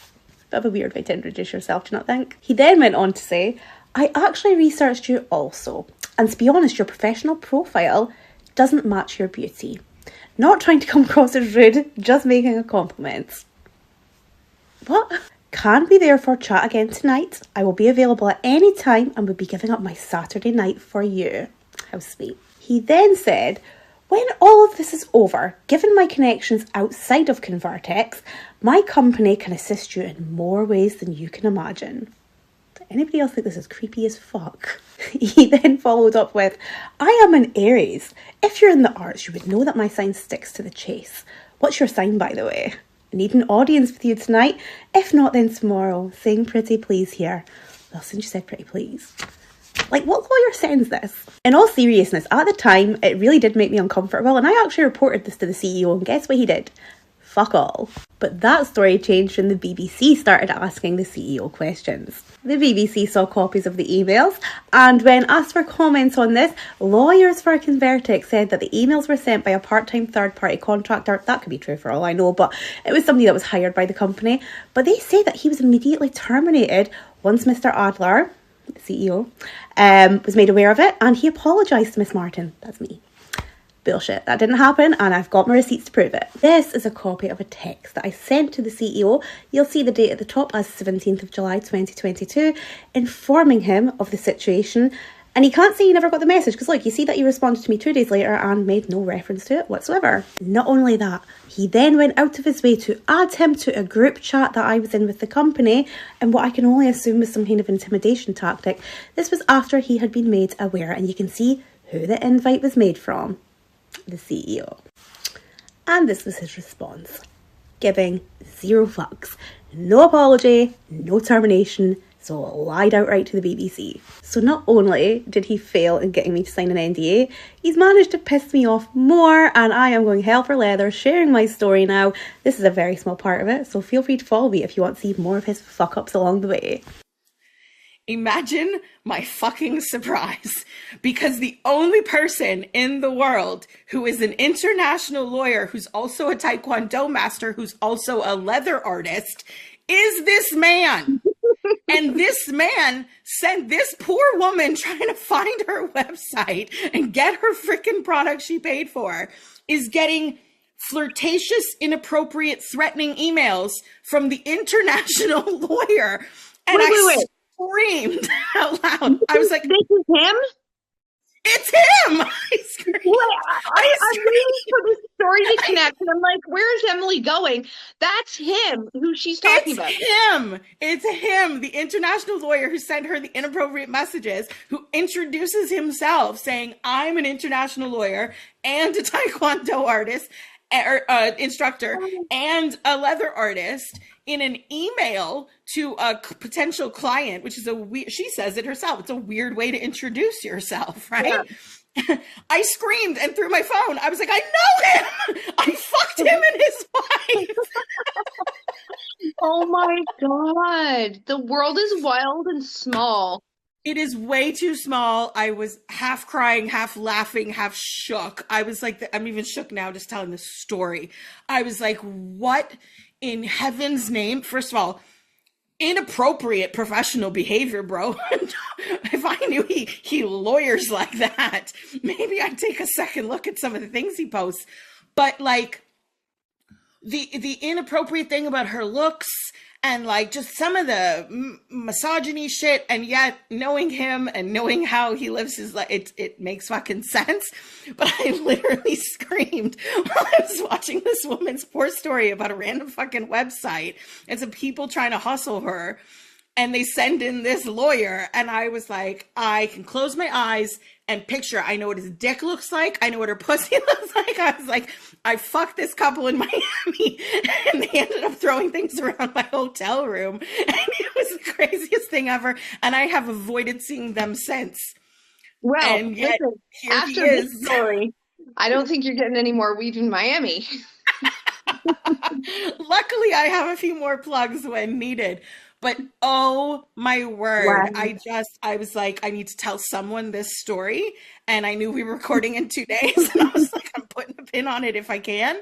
[SPEAKER 8] Bit of a weird way to introduce yourself, do you not think? He then went on to say, I actually researched you also. And to be honest, your professional profile doesn't match your beauty. Not trying to come across as rude, just making a compliment. What? Can be there for chat again tonight. I will be available at any time and will be giving up my Saturday night for you. How sweet. He then said, when all of this is over, given my connections outside of ConvertX, my company can assist you in more ways than you can imagine. Does anybody else think this is creepy as fuck? He then followed up with, I am an Aries. If you're in the arts, you would know that my sign sticks to the chase. What's your sign, by the way? I need an audience with you tonight. If not, then tomorrow. Sing pretty please here. Well, since you said pretty please. Like, what lawyer sends this? In all seriousness, at the time, it really did make me uncomfortable, and I actually reported this to the CEO, and guess what he did? Fuck all. But that story changed when the BBC started asking the CEO questions. The BBC saw copies of the emails, and when asked for comments on this, lawyers for ConvertX said that the emails were sent by a part-time third-party contractor. That could be true for all I know, but it was somebody that was hired by the company. But they say that he was immediately terminated once Mr. Adler, the CEO, was made aware of it, and he apologised to Miss Martin. That's me. Bullshit. That didn't happen, and I've got my receipts to prove it. This is a copy of a text that I sent to the CEO. You'll see the date at the top as 17th of July 2022, informing him of the situation. And he can't say he never got the message, because look, you see that he responded to me 2 days later and made no reference to it whatsoever. Not only that, he then went out of his way to add him to a group chat that I was in with the company, and what I can only assume was some kind of intimidation tactic. This was after he had been made aware, and you can see who the invite was made from. The CEO. And this was his response, giving 0 fucks, no apology, no termination, so lied outright to the BBC. So not only did he fail in getting me to sign an NDA, he's managed to piss me off more, and I am going hell for leather sharing my story now. This is a very small part of it, so feel free to follow me if you want to see more of his fuck ups along the way.
[SPEAKER 1] Imagine my fucking surprise, because the only person in the world who is an international lawyer, who's also a Taekwondo master, who's also a leather artist, is this man. And this man sent this poor woman trying to find her website and get her freaking product she paid for, is getting flirtatious, inappropriate, threatening emails from the international lawyer. And wait. Screamed out loud. I was like,
[SPEAKER 2] this is him?
[SPEAKER 1] It's him! I screamed.
[SPEAKER 2] I'm waiting for this story to connect, and I'm like, where's Emily going? That's him who she's talking about.
[SPEAKER 1] It's him, the international lawyer who sent her the inappropriate messages, who introduces himself saying, I'm an international lawyer and a Taekwondo artist, instructor, and a leather artist, in an email to a potential client, which is she says it herself, it's a weird way to introduce yourself, right? Yeah. I screamed and threw my phone. I was like, I know him! I fucked him and his wife!
[SPEAKER 2] Oh my God. The world is wild and small.
[SPEAKER 1] It is way too small. I was half crying, half laughing, half shook. I was like, I'm even shook now just telling this story. I was like, what in heaven's name? First of all, inappropriate professional behavior, bro. If I knew he lawyers like that, maybe I'd take a second look at some of the things he posts. But like the inappropriate thing about her looks, and like just some of the misogyny shit, and yet knowing him and knowing how he lives his life, it makes fucking sense. But I literally screamed while I was watching this woman's poor story about a random fucking website and some people trying to hustle her, and they send in this lawyer, and I was like, I can close my eyes and picture, I know what his dick looks like, I know what her pussy looks like. I was like, I fucked this couple in Miami, and they ended up throwing things around my hotel room, and it was the craziest thing ever, and I have avoided seeing them since.
[SPEAKER 2] Well,
[SPEAKER 1] and yet,
[SPEAKER 2] listen, after this story, I don't think you're getting any more weed in Miami.
[SPEAKER 1] Luckily, I have a few more plugs when needed. But oh my word, wow. I was like, I need to tell someone this story. And I knew we were recording in 2 days. And I was like, I'm putting a pin on it if I can.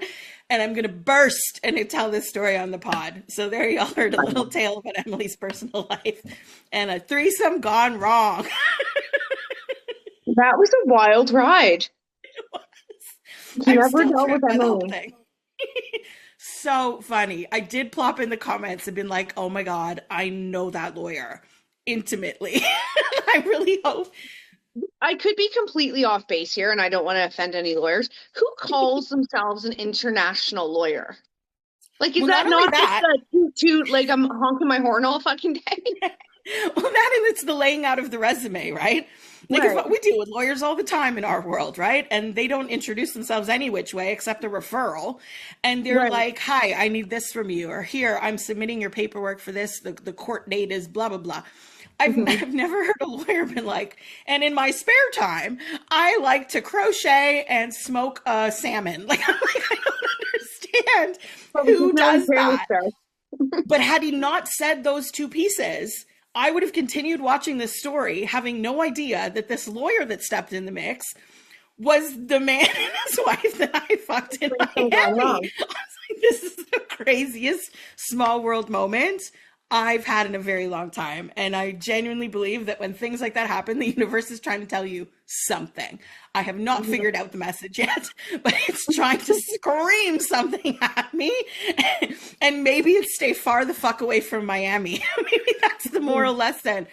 [SPEAKER 1] And I'm going to burst and tell this story on the pod. So there y'all heard a little tale about Emily's personal life and a threesome gone wrong.
[SPEAKER 2] That was a wild ride.
[SPEAKER 1] It was.
[SPEAKER 2] You
[SPEAKER 1] I'm
[SPEAKER 2] never
[SPEAKER 1] still
[SPEAKER 2] know
[SPEAKER 1] tripped
[SPEAKER 2] with
[SPEAKER 1] by the whole
[SPEAKER 2] Emily.
[SPEAKER 1] thing. So funny. I did plop in the comments and been like, oh my God, I know that lawyer intimately. I really hope.
[SPEAKER 2] I could be completely off base here, and I don't want to offend any lawyers. Who calls themselves an international lawyer? Like, is
[SPEAKER 1] Well,
[SPEAKER 2] that
[SPEAKER 1] not only
[SPEAKER 2] not
[SPEAKER 1] that-
[SPEAKER 2] just a toot, like I'm honking my horn all fucking day?
[SPEAKER 1] Well, that and it's the laying out of the resume, right? Like
[SPEAKER 2] Right.
[SPEAKER 1] it's what we deal with lawyers all the time in our world, right? And they don't introduce themselves any which way except a referral. And they're
[SPEAKER 2] Right.
[SPEAKER 1] like, hi, I need this from you. Or here, I'm submitting your paperwork for this. The court date is blah, blah, blah. I've never heard a lawyer been like, and in my spare time, I like to crochet and smoke salmon. Like, I'm like, I don't understand who does that. But had he not said those two pieces, I would have continued watching this story, having no idea that this lawyer that stepped in the mix was the man and his wife that I fucked in Miami. I was like, this is the craziest small world moment I've had in a very long time. And I genuinely believe that when things like that happen, the universe is trying to tell you something. I have not figured out the message yet, but it's trying to scream something at me. And maybe it's stay far the fuck away from Miami. Maybe that's the moral lesson.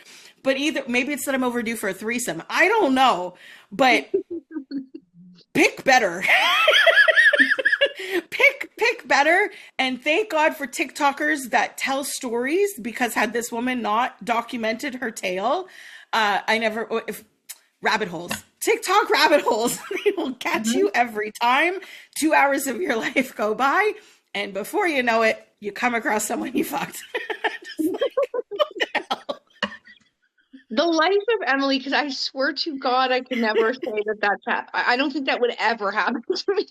[SPEAKER 1] But either maybe it's that I'm overdue for a threesome. I don't know, but pick better. pick better. And thank God for TikTokers that tell stories, because had this woman not documented her tale, rabbit holes. TikTok rabbit holes. They will catch you every time. 2 hours of your life go by, and before you know it, you come across someone you fucked. Just like, what the hell?
[SPEAKER 2] The life of Emily, because I swear to God, I could never say that that's happened. I don't think that would ever happen to me.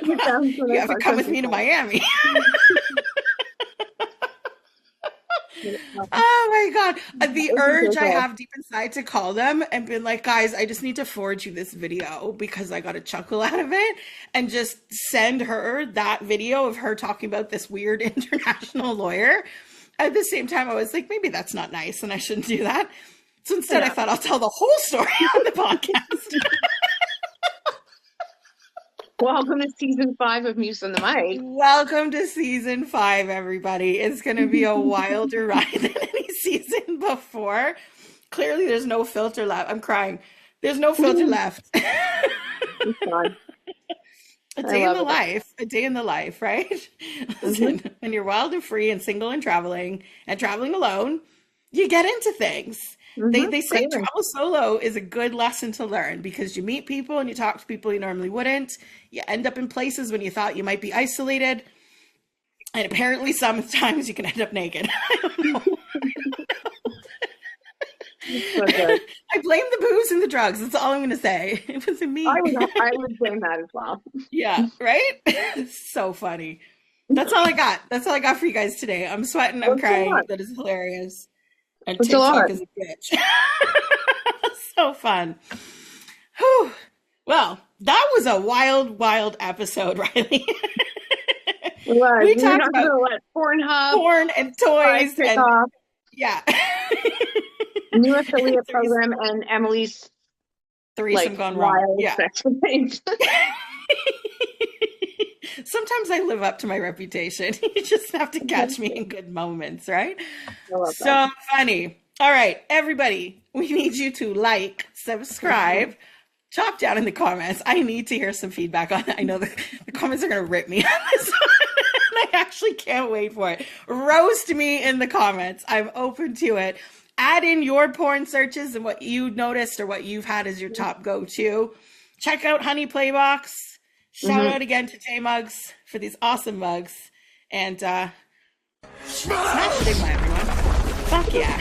[SPEAKER 1] You have to come with me to Miami. Oh my God. The urge I have deep inside to call them and been like, guys, I just need to forward you this video because I got a chuckle out of it, and just send her that video of her talking about this weird international lawyer. At the same time, I was like, maybe that's not nice and I shouldn't do that. So instead, I thought I'll tell the whole story on the podcast.
[SPEAKER 2] Welcome to season 5 of MUSE On The Mic.
[SPEAKER 1] Welcome to season 5, everybody. It's going to be a wilder ride than any season before. Clearly, there's no filter left. I'm crying. There's no filter left. A day in the life, right? Listen, when you're wild and free and single and traveling alone, you get into things. They say travel solo is a good lesson to learn, because you meet people and you talk to people you normally wouldn't. You end up in places when you thought you might be isolated. And apparently sometimes you can end up naked. I don't know. I blame the booze and the drugs. That's all I'm going to say. It wasn't me.
[SPEAKER 2] I would blame that as well.
[SPEAKER 1] Yeah, right? It's so funny. That's all I got. That's all I got for you guys today. I'm sweating. I'm crying. That is hilarious. And TikTok is a bitch. So fun. Whew. Well, that was a wild, wild episode, Riley. We talked about
[SPEAKER 2] what? PornHub,
[SPEAKER 1] porn and toys. And, yeah.
[SPEAKER 2] New affiliate program and Emily's
[SPEAKER 1] threesome gone wrong. Yeah. Sometimes I live up to my reputation. You just have to catch me in good moments, right? So funny. All right, everybody, we need you to like, subscribe, chop down in the comments. I need to hear some feedback on it. I know the comments are going to rip me on this one. I actually can't wait for it. Roast me in the comments. I'm open to it. Add in your porn searches and what you noticed or what you've had as your top go-to. Check out Honey Playbox. Shout out again to J Mugs for these awesome mugs. And smash the Sigma, everyone. Fuck yeah.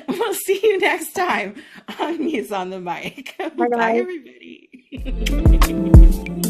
[SPEAKER 1] We'll see you next time on MUSE On The Mic. Bye everybody.